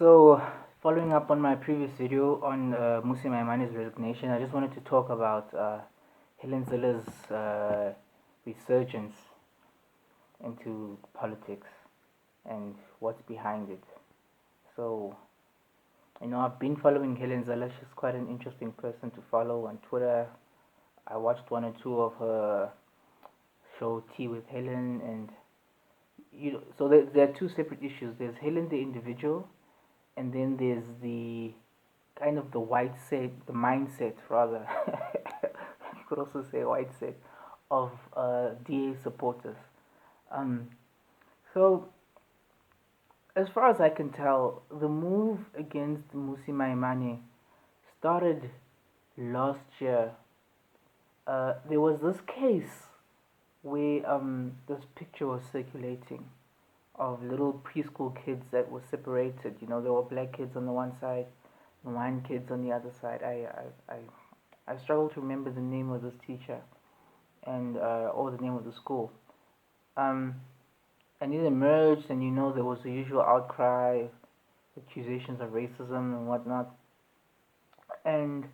So, following up on my previous video on Mmusi Maimanes' resignation, I just wanted to talk about Helen Zilles' resurgence into politics and what's behind it. So, I've been following Helen Zilles. She's quite an interesting person to follow on Twitter. I watched one or two of her show Tea with Helen, and so there are two separate issues. There's Helen the individual, and then there's the kind of the mindset rather. You could also say white set of DA supporters. Um, so as far as I can tell, the move against Mmusi Maimane started last year. There was this case where this picture was circulating of little preschool kids that were separated. There were black kids on the one side, and white kids on the other side. I struggle to remember the name of this teacher and or the name of the school. Um, and it emerged, and there was the usual outcry, accusations of racism and whatnot. And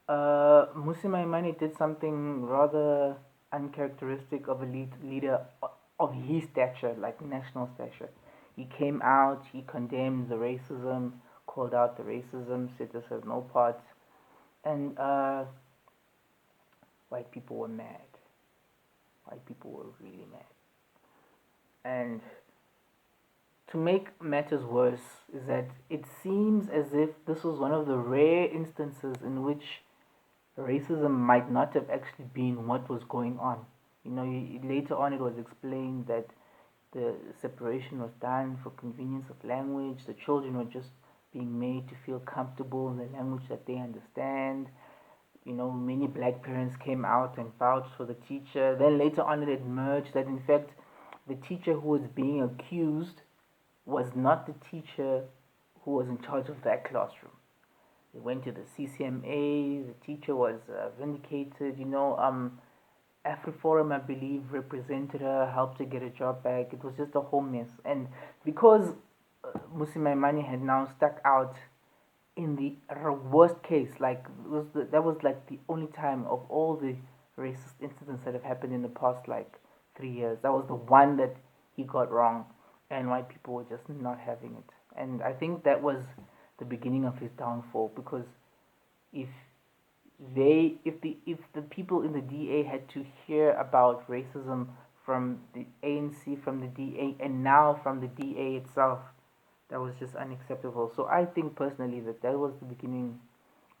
Mmusi Maimane did something rather uncharacteristic of a leader of his stature, like national stature. He came out, he condemned the racism, called out the racism, said this has no part, and white people were mad. White people were really mad. And to make matters worse is that it seems as if this was one of the rare instances in which racism might not have actually been what was going on. Later on it was explained that the separation was done for convenience of language. The children were just being made to feel comfortable in the language that they understand. Many black parents came out and vouched for the teacher. Then later on it emerged that in fact the teacher who was being accused was not the teacher who was in charge of that classroom. They went to the CCMA, the teacher was vindicated. AfriForum, I believe, represented her, helped her get a job back. It was just a whole mess. And because Mmusi Maimane had now stuck out in the worst case, like that was like the only time of all the racist incidents that have happened in the past like 3 years. That was the one that he got wrong, and white people were just not having it. And I think that was the beginning of his downfall, because if if the people in the DA had to hear about racism from the ANC, from the DA, and now from the DA itself, that was just unacceptable. So I think personally that was the beginning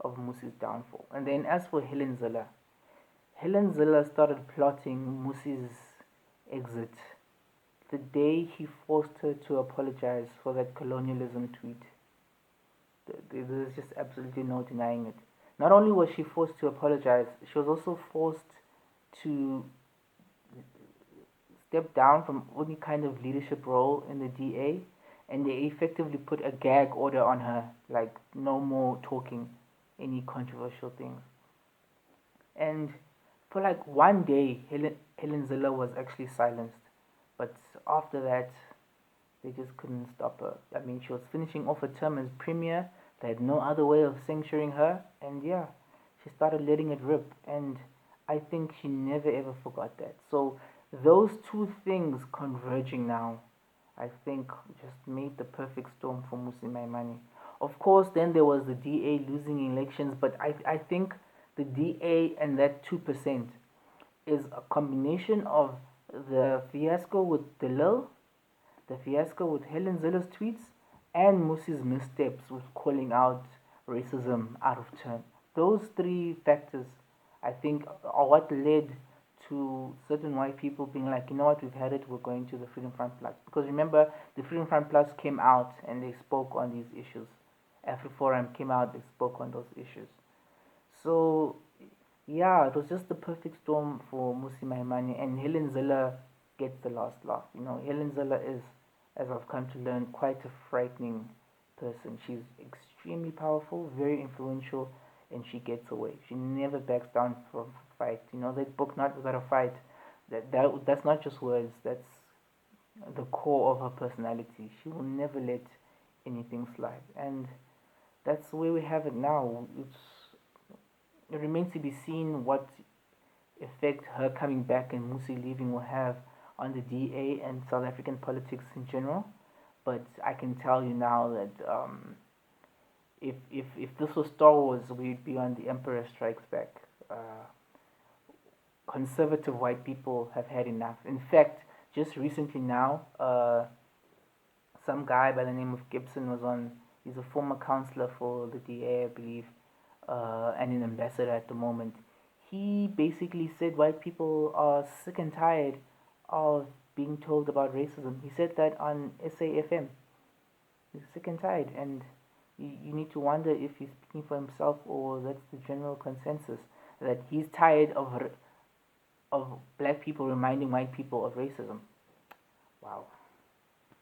of Mmusi's downfall. And then as for Helen Zilles started plotting Mmusi's exit the day he forced her to apologize for that colonialism tweet. There's just absolutely no denying it. Not only was she forced to apologize, she was also forced to step down from any kind of leadership role in the DA, and they effectively put a gag order on her, like no more talking any controversial things. And for like one day, Helen Zilles was actually silenced, but after that, they just couldn't stop her. I mean, she was finishing off a term as premier. They had no other way of censuring her, and yeah, she started letting it rip. And I think she never ever forgot that. So those two things converging now, I think, just made the perfect storm for Mmusi Maimane. Of course, then there was the DA losing elections, but I think the DA and that 2% is a combination of the fiasco with Delil, the fiasco with Helen Zilles' tweets, and Mmusi's missteps with calling out racism out of turn. Those three factors, I think, are what led to certain white people being like, you know what, we've had it, we're going to the Freedom Front Plus. Because remember, the Freedom Front Plus came out and they spoke on these issues. AfriForum came out, they spoke on those issues. So, yeah, it was just the perfect storm for Mmusi Maimane, and Helen Zilles gets the last laugh. Helen Zilles is, as I've come to learn, quite a frightening person. She's extremely powerful, very influential, and she gets away. She never backs down from a fight. That book, Not Without a Fight, that's not just words, that's the core of her personality. She will never let anything slight. And that's where we have it now. It remains to be seen what effect her coming back and Mmusi leaving will have on the DA and South African politics in general. But I can tell you now that if this was Star Wars, we'd be on The Emperor Strikes Back. Conservative white people have had enough. In fact, just recently now, some guy by the name of Gibson was on. He's a former counselor for the DA, I believe, and an ambassador at the moment. He basically said white people are sick and tired of being told about racism. He said that on SAFM. He's sick and tired, and you need to wonder if he's speaking for himself or that's the general consensus that he's tired of black people reminding white people of racism. Wow.